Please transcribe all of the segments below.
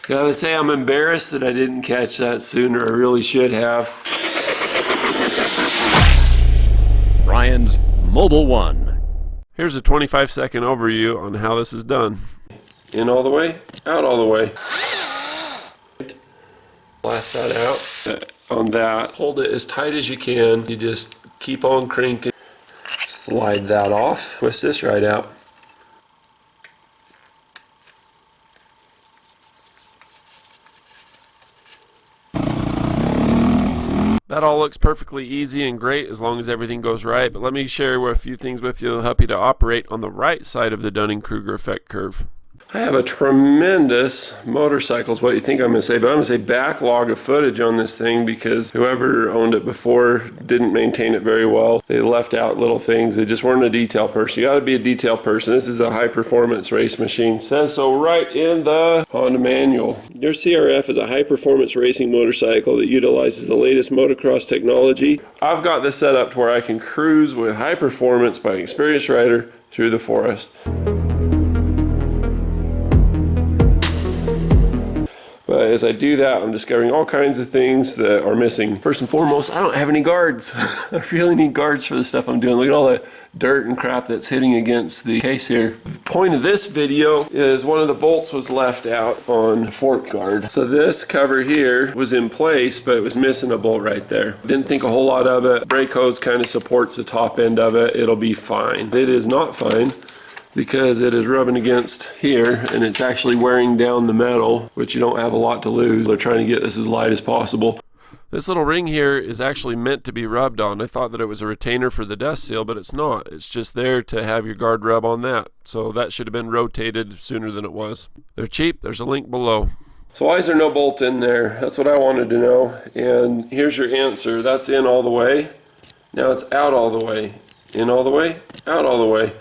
Gotta say, I'm embarrassed that I didn't catch that sooner. I really should have. Ryan's Mobile One. Here's a 25-second overview on how this is done. In all the way, out all the way. Blast that out. On that, hold it as tight as you can. You just keep on cranking. Slide that off. Twist this right out. That all looks perfectly easy and great as long as everything goes right, but let me share a few things with you that will help you to operate on the right side of the Dunning-Kruger effect curve. I have a tremendous motorcycle is what you think I'm going to say, but I'm going to say backlog of footage on this thing because whoever owned it before didn't maintain it very well. They left out little things. They just weren't a detail person. You got to be a detail person. This is a high performance race machine. It says so right in the Honda manual. Your CRF is a high performance racing motorcycle that utilizes the latest motocross technology. I've got this set up to where I can cruise with high performance by an experienced rider through the forest. But as I do that, I'm discovering all kinds of things that are missing. First and foremost, I don't have any guards. I really need guards for the stuff I'm doing. Look at all the dirt and crap that's hitting against the case here. The point of this video is one of the bolts was left out on the fork guard. So this cover here was in place, but it was missing a bolt right there. Didn't think a whole lot of it. Brake hose kind of supports the top end of it. It'll be fine. It is not fine, because it is rubbing against here and it's actually wearing down the metal, which you don't have a lot to lose. They're trying to get this as light as possible. This little ring here is actually meant to be rubbed on. I thought that it was a retainer for the dust seal, but it's not. It's just there to have your guard rub on that. So that should have been rotated sooner than it was. They're cheap. There's a link below. So why is there no bolt in there? That's what I wanted to know. And here's your answer. That's in all the way. Now it's out all the way. In all the way, out all the way.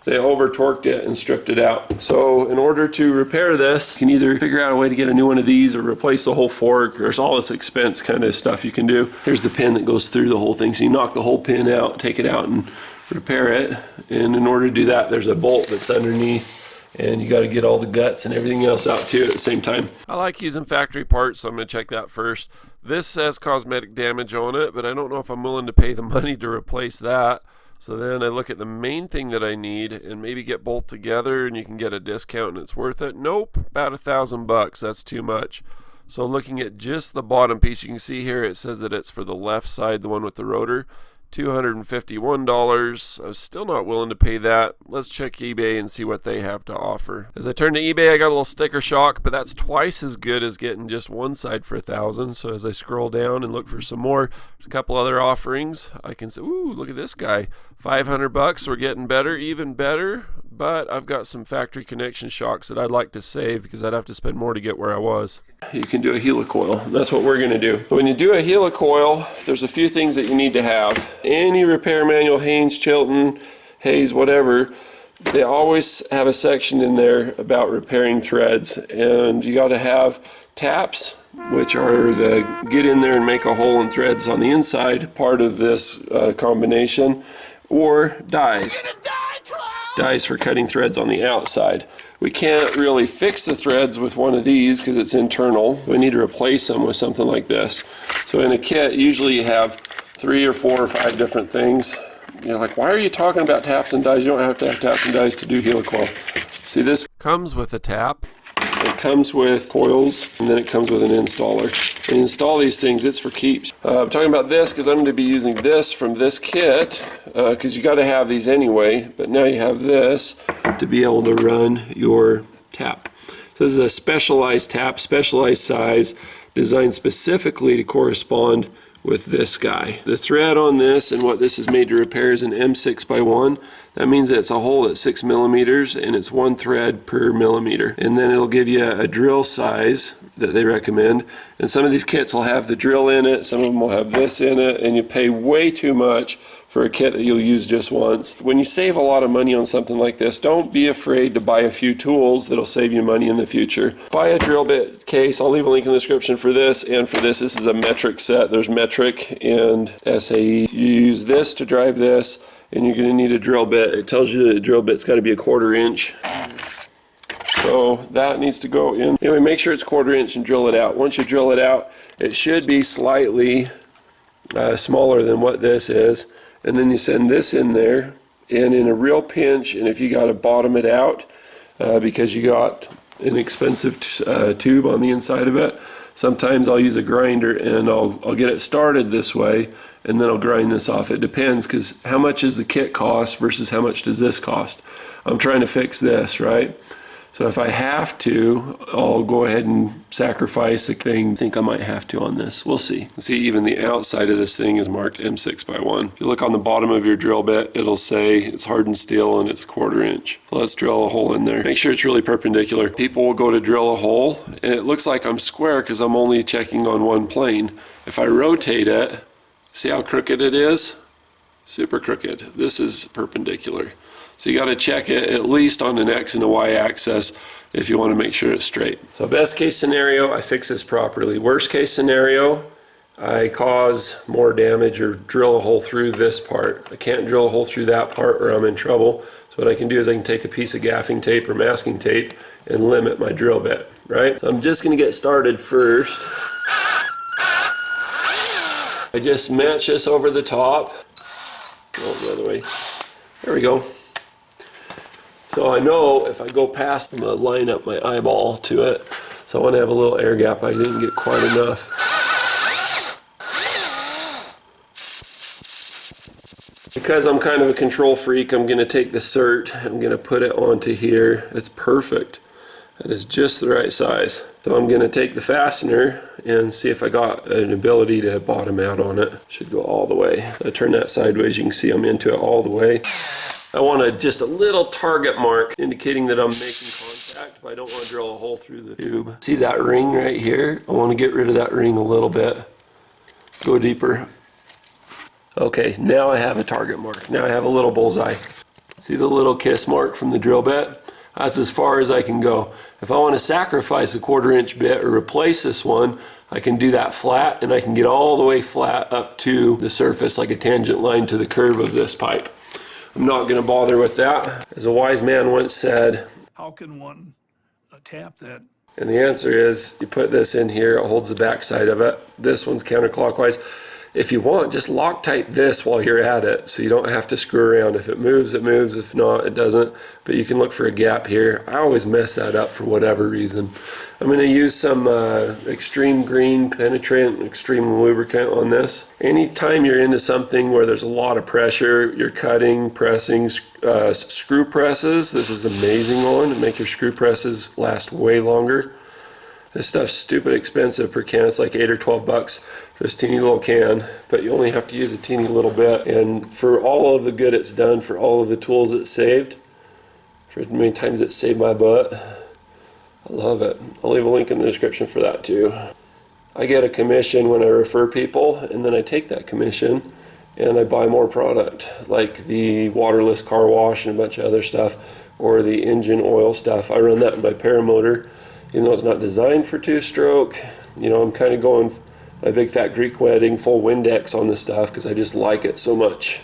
They over torqued it and stripped it out. So in order to repair this, you can either figure out a way to get a new one of these or replace the whole fork. There's all this expense kind of stuff you can do. Here's the pin that goes through the whole thing. So you knock the whole pin out, take it out and repair it. And in order to do that, there's a bolt that's underneath and you got to get all the guts and everything else out too at the same time. I like using factory parts, so I'm going to check that first. This says cosmetic damage on it, but I don't know if I'm willing to pay the money to replace that. So then I look at the main thing that I need and maybe get both together and you can get a discount and it's worth it. Nope, about $1,000. That's too much. So looking at just the bottom piece, you can see here it says that it's for the left side, the one with the rotor. $251. I was still not willing to pay that. Let's check eBay and see what they have to offer. As I turn to eBay, I got a little sticker shock, but that's twice as good as getting just one side for $1,000. So as I scroll down and look for some more, there's a couple other offerings. I can say, ooh, look at this guy. $500. We're getting better, even better. But I've got some factory connection shocks that I'd like to save because I'd have to spend more to get where I was. You can do a helicoil. That's what we're going to do. When you do a helicoil, there's a few things that you need to have. Any repair manual, Haynes, Chilton, Hayes, whatever, they always have a section in there about repairing threads. And you got to have taps, which are the get in there and make a hole in threads on the inside part of this combination, or dies. Dies for cutting threads on the outside. We can't really fix the threads with one of these because it's internal. We need to replace them with something like this. So in a kit, usually you have 3 or 4 or 5 different things. You're like, why are you talking about taps and dies? You don't have to have taps and dies to do helicoil. See, this comes with a tap. It comes with coils, and then it comes with an installer. When you install these things, it's for keeps. I'm talking about this because I'm going to be using this from this kit, because you got to have these anyway, but now you have this to be able to run your tap. So this is a specialized tap, specialized size, designed specifically to correspond with this guy. The thread on this and what this is made to repair is an M6x1. That means that it's a hole that's 6 millimeters and it's 1 thread per millimeter. And then it'll give you a drill size that they recommend. And some of these kits will have the drill in it, some of them will have this in it, and you pay way too much for a kit that you'll use just once. When you save a lot of money on something like this, don't be afraid to buy a few tools that'll save you money in the future. Buy a drill bit case. I'll leave a link in the description for this and for this. This is a metric set. There's metric and SAE. You use this to drive this, and you're going to need a drill bit. It tells you that the drill bit's got to be 1/4 inch. So that needs to go in. Anyway, make sure it's 1/4 inch and drill it out. Once you drill it out, it should be slightly smaller than what this is. And then you send this in there, and in a real pinch, and if you got to bottom it out because you got an expensive tube on the inside of it, sometimes I'll use a grinder and I'll get it started this way, and then I'll grind this off. It depends, because how much is the kit cost versus how much does this cost? I'm trying to fix this, right? So if I have to, I'll go ahead and sacrifice the thing. I think I might have to on this. We'll see. See, even the outside of this thing is marked M6x1. If you look on the bottom of your drill bit, it'll say it's hardened steel and it's 1/4 inch. So let's drill a hole in there. Make sure it's really perpendicular. People will go to drill a hole, and it looks like I'm square because I'm only checking on one plane. If I rotate it, see how crooked it is? Super crooked. This is perpendicular. So you got to check it at least on an X and a Y axis if you want to make sure it's straight. So best case scenario, I fix this properly. Worst case scenario, I cause more damage or drill a hole through this part. I can't drill a hole through that part or I'm in trouble. So what I can do is I can take a piece of gaffing tape or masking tape and limit my drill bit, right? So I'm just going to get started first. I just match this over the top. Go the other way. There we go. So I know if I go past, I'm going to line up my eyeball to it. So I want to have a little air gap. I didn't get quite enough. Because I'm kind of a control freak, I'm going to take the cert, I'm going to put it onto here. It's perfect. That is just the right size. So I'm going to take the fastener and see if I got an ability to bottom out on it. Should go all the way. So I turn that sideways, you can see I'm into it all the way. I want just a little target mark indicating that I'm making contact, but I don't want to drill a hole through the tube. See that ring right here? I want to get rid of that ring a little bit. Go deeper. Okay, now I have a target mark. Now I have a little bullseye. See the little kiss mark from the drill bit? That's as far as I can go. If I want to sacrifice a 1/4 inch bit or replace this one, I can do that flat, and I can get all the way flat up to the surface like a tangent line to the curve of this pipe. I'm not going to bother with that. As a wise man once said, how can one tap that? And the answer is, you put this in here, it holds the back side of it. This one's counterclockwise. If you want, just Loctite this while you're at it, so you don't have to screw around. If it moves, it moves. If not, it doesn't. But you can look for a gap here. I always mess that up for whatever reason. I'm going to use some extreme green penetrant, extreme lubricant on this. Anytime you're into something where there's a lot of pressure, you're cutting, pressing, screw presses, this is an amazing one to make your screw presses last way longer. This stuff's stupid expensive per can. It's like $8 or $12 for this teeny little can, but you only have to use a teeny little bit. And for all of the good it's done, for all of the tools it's saved, for as many times it saved my butt, I love it. I'll leave a link in the description for that too. I get a commission when I refer people, and then I take that commission and I buy more product, like the waterless car wash and a bunch of other stuff, or the engine oil stuff. I run that in my paramotor. Even though it's not designed for two-stroke, you know, I'm kind of going my big fat Greek wedding, full Windex on this stuff because I just like it so much.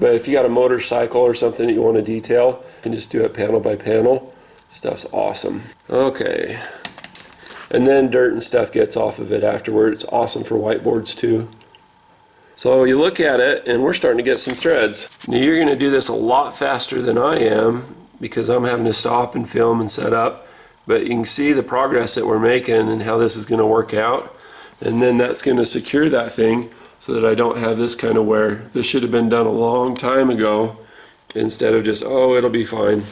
But if you got a motorcycle or something that you want to detail, you can just do it panel by panel. Stuff's awesome. Okay. And then dirt and stuff gets off of it afterward. It's awesome for whiteboards too. So you look at it and we're starting to get some threads. Now you're going to do this a lot faster than I am because I'm having to stop and film and set up. But you can see the progress that we're making and how this is going to work out. And then that's going to secure that thing so that I don't have this kind of wear. This should have been done a long time ago instead of just, oh, it'll be fine.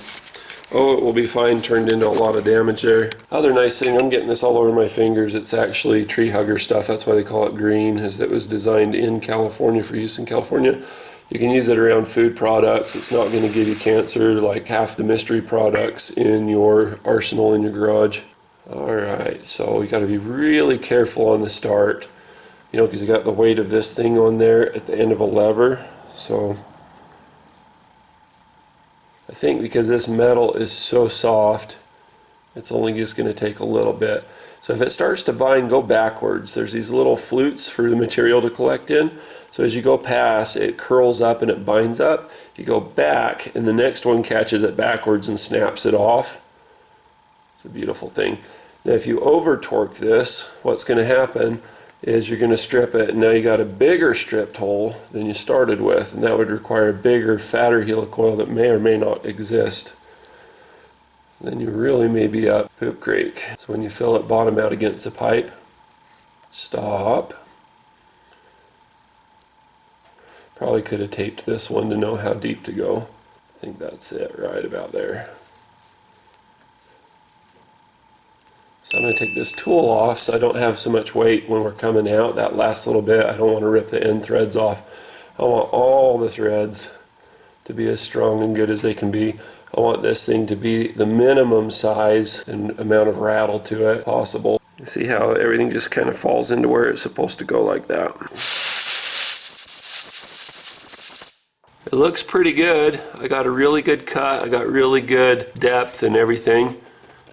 Oh, it will be fine, turned into a lot of damage there. Other nice thing, I'm getting this all over my fingers. It's actually tree hugger stuff. That's why they call it green, as it was designed in California for use in California. You can use it around food products. It's not going to give you cancer like half the mystery products in your arsenal in your garage. Alright, so you got to be really careful on the start, you know, because you got the weight of this thing on there at the end of a lever. So I think because this metal is so soft, it's only just going to take a little bit. So if it starts to bind, go backwards. There's these little flutes for the material to collect in. So as you go past, it curls up and it binds up. You go back and the next one catches it backwards and snaps it off. It's a beautiful thing. Now if you over torque this, what's going to happen is you're going to strip it, and now you got a bigger stripped hole than you started with, and that would require a bigger, fatter helicoil that may or may not exist. Then you really may be up poop creek. So when you fill it bottom out against the pipe, stop. Probably could have taped this one to know how deep to go. I think that's it right about there. So I'm going to take this tool off so I don't have so much weight when we're coming out. That last little bit, I don't want to rip the end threads off. I want all the threads to be as strong and good as they can be. I want this thing to be the minimum size and amount of rattle to it possible. You see how everything just kind of falls into where it's supposed to go like that. It looks pretty good. I got a really good cut. I got really good depth and everything.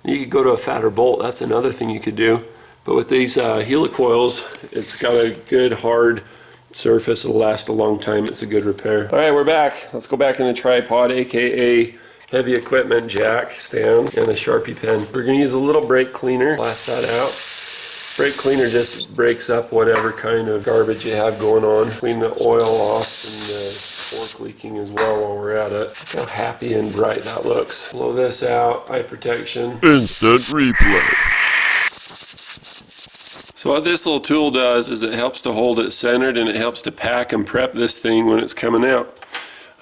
You could go to a fatter bolt. That's another thing you could do. But with these helicoils, it's got a good hard surface. It'll last a long time. It's a good repair. All right, we're back. Let's go back in the tripod, aka heavy equipment jack stand and a Sharpie pen. We're going to use a little brake cleaner. Blast that out. Brake cleaner just breaks up whatever kind of garbage you have going on. Clean the oil off and fork leaking as well while we're at it. Look how happy and bright that looks. Blow this out. Eye protection. Instant replay. So what this little tool does is it helps to hold it centered, and it helps to pack and prep this thing when it's coming out.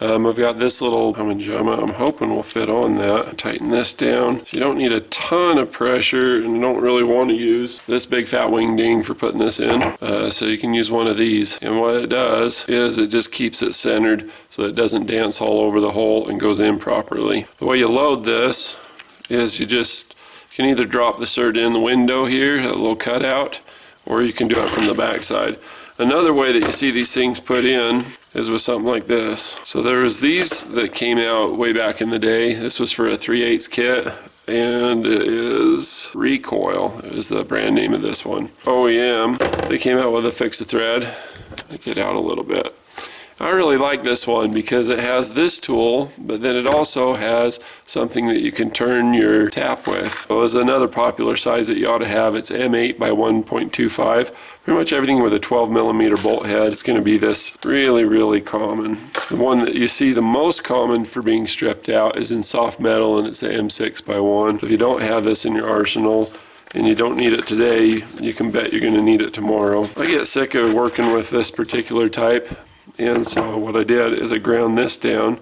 I've got this little pajama. I'm hoping will fit on that. Tighten this down. So you don't need a ton of pressure, and you don't really want to use this big fat wing ding for putting this in. So you can use one of these. And what it does is it just keeps it centered so it doesn't dance all over the hole and goes in properly. The way you load this is you can either drop the cert in the window here, a little cutout, or you can do it from the back side. Another way that you see these things put in is with something like this. So there was these that came out way back in the day. This was for a 3/8 kit, and it is Recoil is the brand name of this one. OEM, they came out with a fix-a-thread. Get out a little bit. I really like this one because it has this tool, but then it also has something that you can turn your tap with. So it's another popular size that you ought to have. It's M8 by 1.25. Pretty much everything with a 12mm bolt head. It's going to be this really, really common. The one that you see the most common for being stripped out is in soft metal, and it's a M6 by 1. So if you don't have this in your arsenal, and you don't need it today, you can bet you're going to need it tomorrow. I get sick of working with this particular type. And so what I did is I ground this down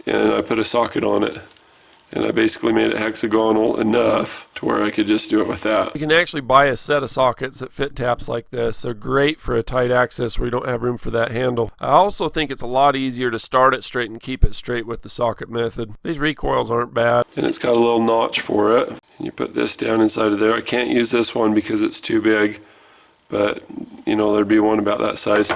and I put a socket on it, and I basically made it hexagonal enough to where I could just do it with that. You can actually buy a set of sockets that fit taps like this. They're great for a tight access where you don't have room for that handle. I also think it's a lot easier to start it straight and keep it straight with the socket method. These recoils aren't bad, and it's got a little notch for it. And you put this down inside of there. I can't use this one because it's too big, but you know, there'd be one about that size.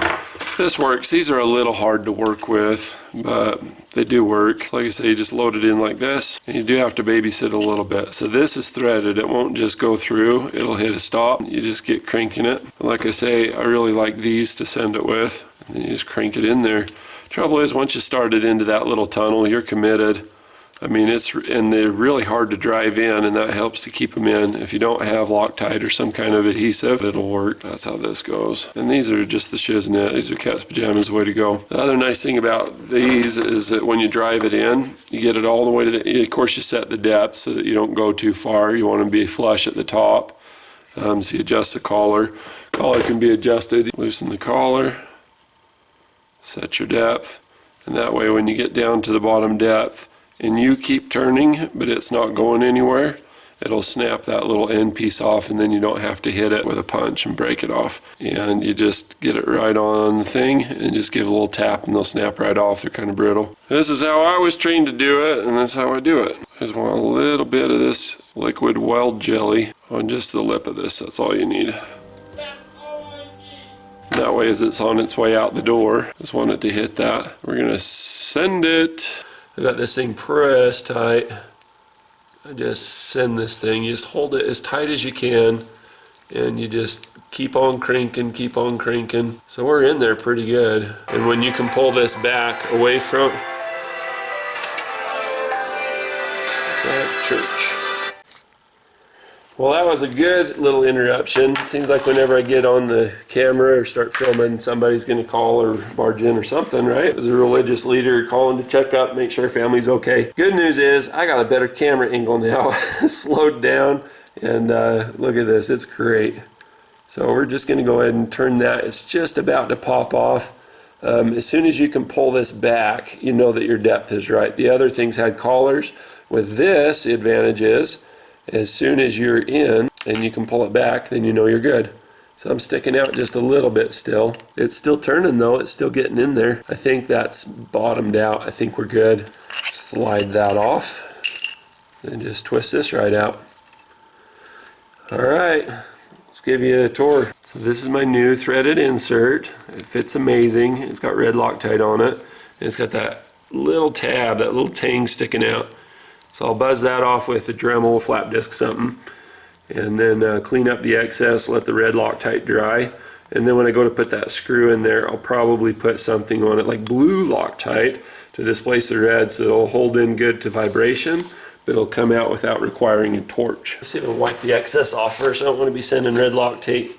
This works. These are a little hard to work with, but they do work. Like I say, you just load it in like this, and you do have to babysit a little bit. So this is threaded. It won't just go through. It'll hit a stop. You just get cranking it. Like I say, I really like these to send it with. And then you just crank it in there. Trouble is, once you start it into that little tunnel, you're committed. I mean, and they're really hard to drive in, and that helps to keep them in. If you don't have Loctite or some kind of adhesive, it'll work. That's how this goes. And these are just the shiznit. These are cat's pajamas, the way to go. The other nice thing about these is that when you drive it in, you get it all the way to the, of course you set the depth so that you don't go too far. You want them to be flush at the top. So you adjust the collar. Collar can be adjusted. Loosen the collar, set your depth, and that way when you get down to the bottom depth, and you keep turning, but it's not going anywhere, it'll snap that little end piece off, and then you don't have to hit it with a punch and break it off. And you just get it right on the thing and just give a little tap, and they'll snap right off. They're kind of brittle. This is how I was trained to do it, and that's how I do it. I just want a little bit of this liquid weld jelly on just the lip of this. That's all you need. That way, as it's on its way out the door, just want it to hit that. We're gonna send it. I got this thing pressed tight. I just send this thing. You just hold it as tight as you can, and you just keep on cranking, keep on cranking. So we're in there pretty good. And when you can pull this back away from Church. Well, that was a good little interruption. Seems like whenever I get on the camera or start filming, somebody's going to call or barge in or something, right? It was a religious leader calling to check up, make sure family's okay. Good news is I got a better camera angle now. Slowed down, and look at this. It's great. So we're just going to go ahead and turn that. It's just about to pop off. As soon as you can pull this back, you know that your depth is right. The other things had collars. With this, the advantage is as soon as you're in and you can pull it back, then you know you're good. So I'm sticking out just a little bit still. It's still turning though, it's still getting in there. I think that's bottomed out. I think we're good. Slide that off and just twist this right out. All right, let's give you a tour. So this is my new threaded insert. It fits amazing. It's got red Loctite on it. And it's got that little tab, that little tang sticking out. So I'll buzz that off with a Dremel, flap disc, something, and then clean up the excess, let the red Loctite dry. And then when I go to put that screw in there, I'll probably put something on it like blue Loctite to displace the red, so it'll hold in good to vibration, but it'll come out without requiring a torch. Let's see if I can wipe the excess off first. I don't want to be sending red Loctite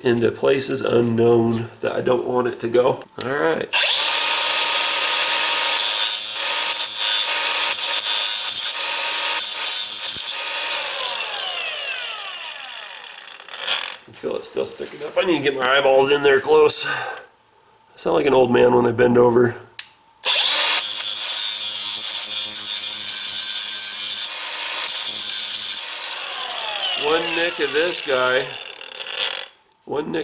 into places unknown that I don't want it to go. All right. I feel it still sticking up. I need to get my eyeballs in there close. I sound like an old man when I bend over. One nick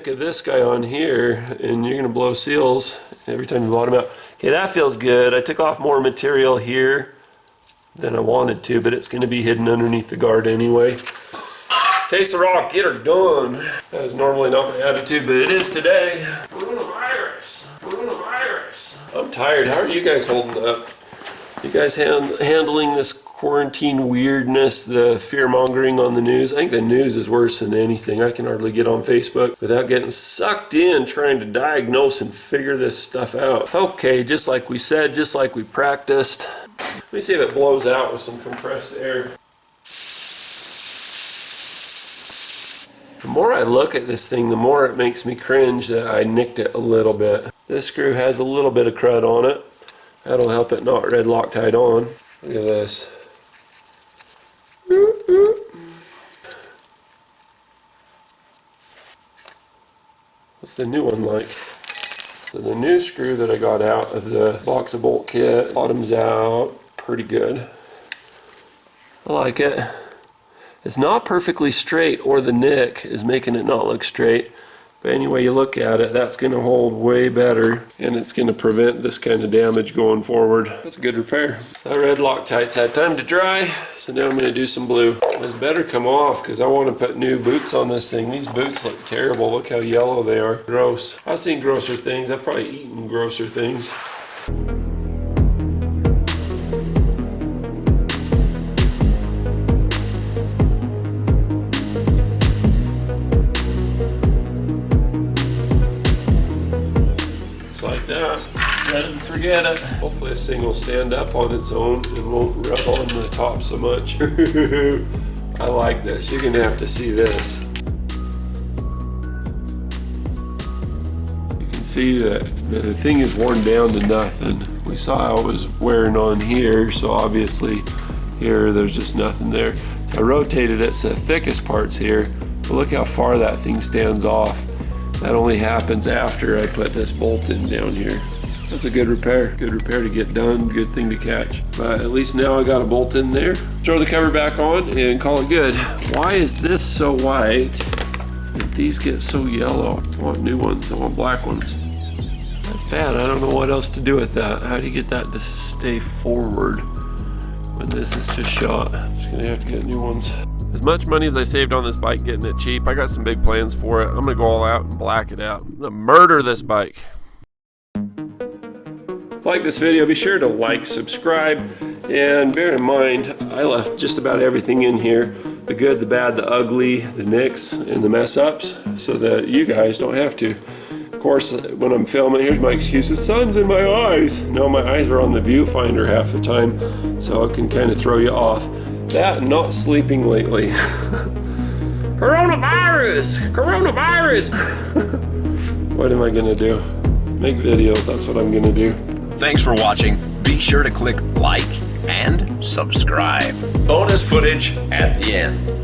of this guy on here, and you're gonna blow seals every time you bottom out. Okay, that feels good. I took off more material here than I wanted to, but it's gonna be hidden underneath the guard anyway. Taste the rock, get her done. That is normally not my attitude, but it is today. Coronavirus. I'm tired. How are you guys holding up? You guys handling this quarantine weirdness, the fear-mongering on the news? I think the news is worse than anything. I can hardly get on Facebook without getting sucked in trying to diagnose and figure this stuff out. Okay, just like we said, just like we practiced. Let me see if it blows out with some compressed air. The more I look at this thing, the more it makes me cringe that I nicked it a little bit. This screw has a little bit of crud on it. That'll help it not red Loctite on. Look at this. What's the new one like? So the new screw that I got out of the box of bolt kit bottoms out pretty good. I like it. It's not perfectly straight, or the nick is making it not look straight. But anyway you look at it, that's going to hold way better, and it's going to prevent this kind of damage going forward. That's a good repair. That red Loctite's had time to dry, so now I'm going to do some blue. This better come off because I want to put new boots on this thing. These boots look terrible. Look how yellow they are. Gross. I've seen grosser things. I've probably eaten grosser things. Like that. Set it and forget it. Hopefully this thing will stand up on its own and won't rub on the top so much. I like this. You're gonna have to see this. You can see that the thing is worn down to nothing. We saw how it was wearing on here, so obviously here there's just nothing there. I rotated it so the thickest part's here, but look how far that thing stands off. That only happens after I put this bolt in down here. That's a good repair. Good repair to get done, good thing to catch. But at least now I got a bolt in there. Throw the cover back on and call it good. Why is this so white and these get so yellow? I want new ones, I want black ones. That's bad, I don't know what else to do with that. How do you get that to stay forward when this is just shot? I'm just gonna have to get new ones. As much money as I saved on this bike getting it cheap, I got some big plans for it. I'm gonna go all out and black it out. I'm gonna murder this bike. Like this video, be sure to like, subscribe, and bear in mind, I left just about everything in here. The good, the bad, the ugly, the nicks, and the mess ups, so that you guys don't have to. Of course, when I'm filming, here's my excuse, the sun's in my eyes. No, my eyes are on the viewfinder half the time, so it can kind of throw you off. That and not sleeping lately. Coronavirus! Coronavirus! What am I gonna do? Make videos, that's what I'm gonna do. Thanks for watching. Be sure to click like and subscribe. Bonus footage at the end.